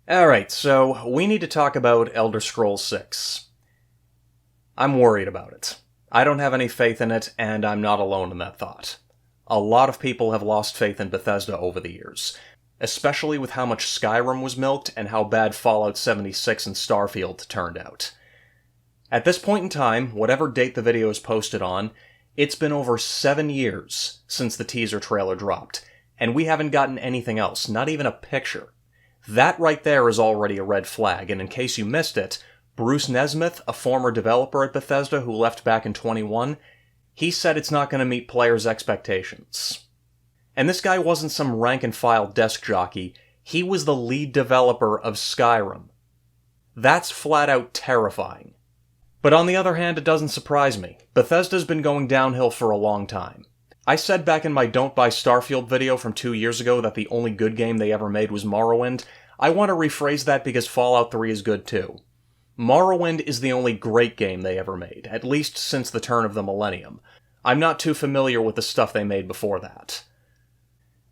Alright, so we need to talk about Elder Scrolls 6. I'm worried about it. I don't have any faith in it, and I'm not alone in that thought. A lot of people have lost faith in Bethesda over the years, especially with how much Skyrim was milked and how bad Fallout 76 and Starfield turned out. At this point in time, whatever date the video is posted on, it's been over 7 years since the teaser trailer dropped, and we haven't gotten anything else, not even a picture. That right there is already a red flag, and in case you missed it, Bruce Nesmith, a former developer at Bethesda who left back in 21, he said it's not going to meet players' expectations. And this guy wasn't some rank-and-file desk jockey, he was the lead developer of Skyrim. That's flat-out terrifying. But on the other hand, it doesn't surprise me. Bethesda's been going downhill for a long time. I said back in my Don't Buy Starfield video from 2 years ago that the only good game they ever made was Morrowind. I want to rephrase that because Fallout 3 is good too. Morrowind is the only great game they ever made, at least since the turn of the millennium. I'm not too familiar with the stuff they made before that.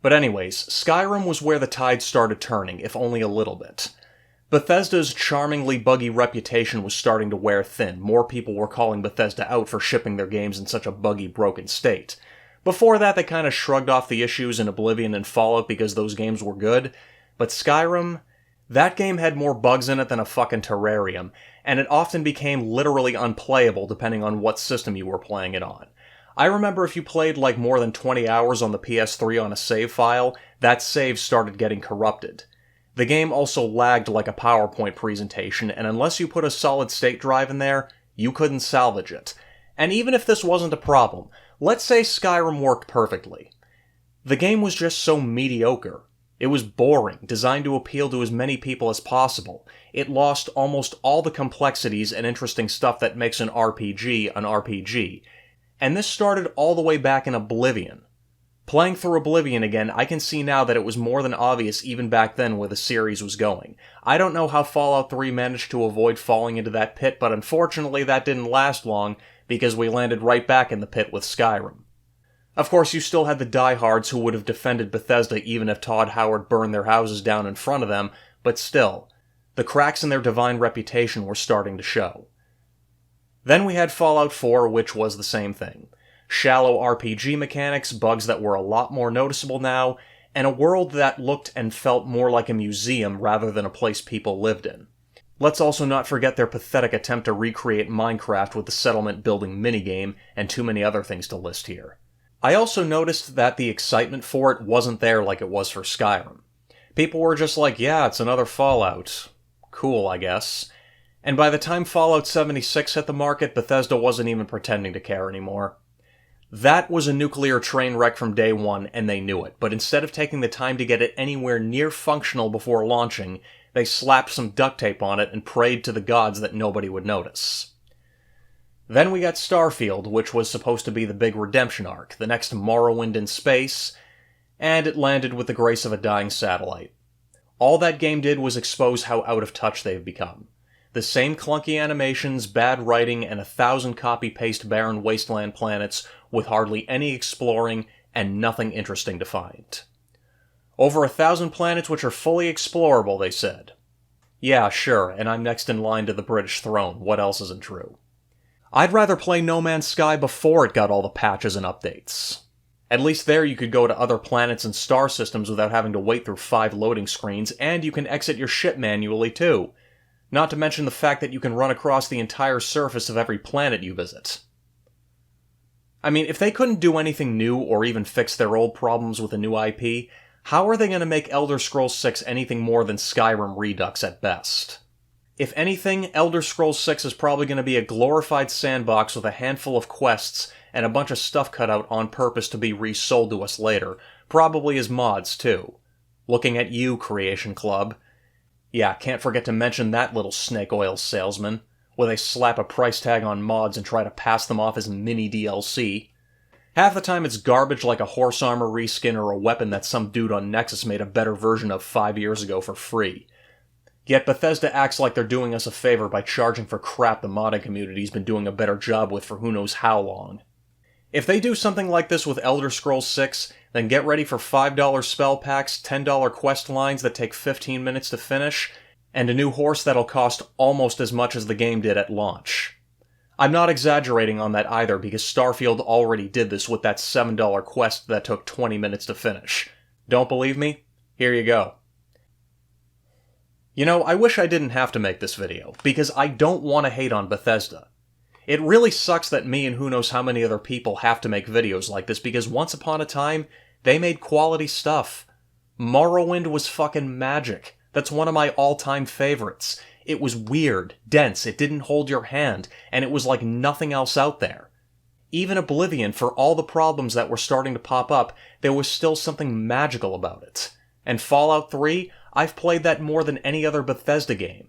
But anyways, Skyrim was where the tide started turning, if only a little bit. Bethesda's charmingly buggy reputation was starting to wear thin. More people were calling Bethesda out for shipping their games in such a buggy, broken state. Before that, they kind of shrugged off the issues in Oblivion and Fallout because those games were good, but Skyrim, that game had more bugs in it than a fucking terrarium, and it often became literally unplayable depending on what system you were playing it on. I remember if you played like more than 20 hours on the PS3 on a save file, that save started getting corrupted. The game also lagged like a PowerPoint presentation, and unless you put a solid-state drive in there, you couldn't salvage it. And even if this wasn't a problem, let's say Skyrim worked perfectly. The game was just so mediocre. It was boring, designed to appeal to as many people as possible. It lost almost all the complexities and interesting stuff that makes an RPG an RPG. And this started all the way back in Oblivion. Playing through Oblivion again, I can see now that it was more than obvious even back then where the series was going. I don't know how Fallout 3 managed to avoid falling into that pit, but unfortunately that didn't last long, because we landed right back in the pit with Skyrim. Of course, you still had the diehards who would have defended Bethesda even if Todd Howard burned their houses down in front of them, but still, the cracks in their divine reputation were starting to show. Then we had Fallout 4, which was the same thing. Shallow RPG mechanics, bugs that were a lot more noticeable now, and a world that looked and felt more like a museum rather than a place people lived in. Let's also not forget their pathetic attempt to recreate Minecraft with the settlement building minigame, and too many other things to list here. I also noticed that the excitement for it wasn't there like it was for Skyrim. People were just like, yeah, it's another Fallout. Cool, I guess. And by the time Fallout 76 hit the market, Bethesda wasn't even pretending to care anymore. That was a nuclear train wreck from day one, and they knew it, but instead of taking the time to get it anywhere near functional before launching, they slapped some duct tape on it and prayed to the gods that nobody would notice. Then we got Starfield, which was supposed to be the big redemption arc, the next Morrowind in space, and it landed with the grace of a dying satellite. All that game did was expose how out of touch they've become. The same clunky animations, bad writing, and 1,000 copy-paste barren wasteland planets with hardly any exploring and nothing interesting to find. Over 1,000 planets which are fully explorable, they said. Yeah, sure, and I'm next in line to the British throne, what else isn't true? I'd rather play No Man's Sky before it got all the patches and updates. At least there you could go to other planets and star systems without having to wait through 5 loading screens, and you can exit your ship manually too. Not to mention the fact that you can run across the entire surface of every planet you visit. I mean, if they couldn't do anything new or even fix their old problems with a new IP, how are they going to make Elder Scrolls 6 anything more than Skyrim Redux at best? If anything, Elder Scrolls 6 is probably going to be a glorified sandbox with a handful of quests and a bunch of stuff cut out on purpose to be resold to us later, probably as mods too. Looking at you, Creation Club. Yeah, can't forget to mention that little snake oil salesman, where they slap a price tag on mods and try to pass them off as mini DLC. Half the time it's garbage like a horse armor reskin or a weapon that some dude on Nexus made a better version of 5 years ago for free. Yet Bethesda acts like they're doing us a favor by charging for crap the modding community's been doing a better job with for who knows how long. If they do something like this with Elder Scrolls 6, then get ready for $5 spell packs, $10 quest lines that take 15 minutes to finish, and a new horse that'll cost almost as much as the game did at launch. I'm not exaggerating on that either, because Starfield already did this with that $7 quest that took 20 minutes to finish. Don't believe me? Here you go. You know, I wish I didn't have to make this video, because I don't want to hate on Bethesda. It really sucks that me and who knows how many other people have to make videos like this, because once upon a time, they made quality stuff. Morrowind was fucking magic. That's one of my all-time favorites. It was weird, dense, it didn't hold your hand, and it was like nothing else out there. Even Oblivion, for all the problems that were starting to pop up, there was still something magical about it. And Fallout 3, I've played that more than any other Bethesda game.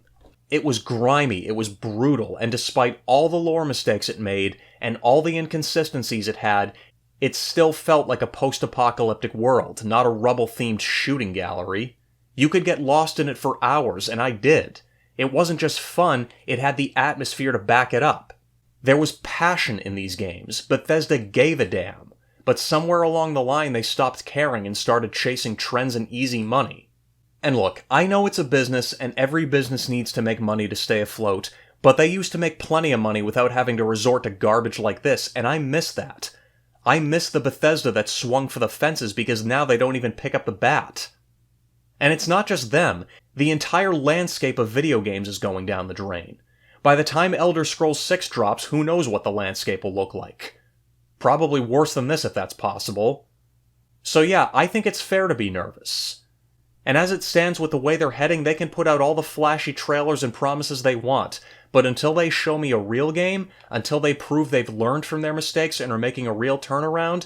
It was grimy, it was brutal, and despite all the lore mistakes it made, and all the inconsistencies it had, it still felt like a post-apocalyptic world, not a rubble-themed shooting gallery. You could get lost in it for hours, and I did. It wasn't just fun, it had the atmosphere to back it up. There was passion in these games. Bethesda gave a damn. But somewhere along the line they stopped caring and started chasing trends and easy money. And look, I know it's a business, and every business needs to make money to stay afloat, but they used to make plenty of money without having to resort to garbage like this, and I miss that. I miss the Bethesda that swung for the fences, because now they don't even pick up the bat. And it's not just them. The entire landscape of video games is going down the drain. By the time Elder Scrolls 6 drops, who knows what the landscape will look like. Probably worse than this if that's possible. So yeah, I think it's fair to be nervous. And as it stands with the way they're heading, they can put out all the flashy trailers and promises they want, but until they show me a real game, until they prove they've learned from their mistakes and are making a real turnaround,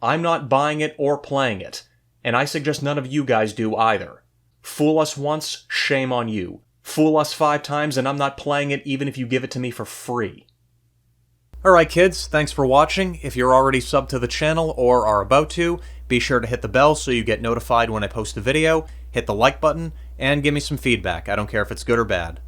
I'm not buying it or playing it. And I suggest none of you guys do either. Fool us once, shame on you. Fool us 5 times and I'm not playing it even if you give it to me for free. Alright kids, thanks for watching. If you're already subbed to the channel or are about to, be sure to hit the bell so you get notified when I post a video, hit the like button, and give me some feedback. I don't care if it's good or bad.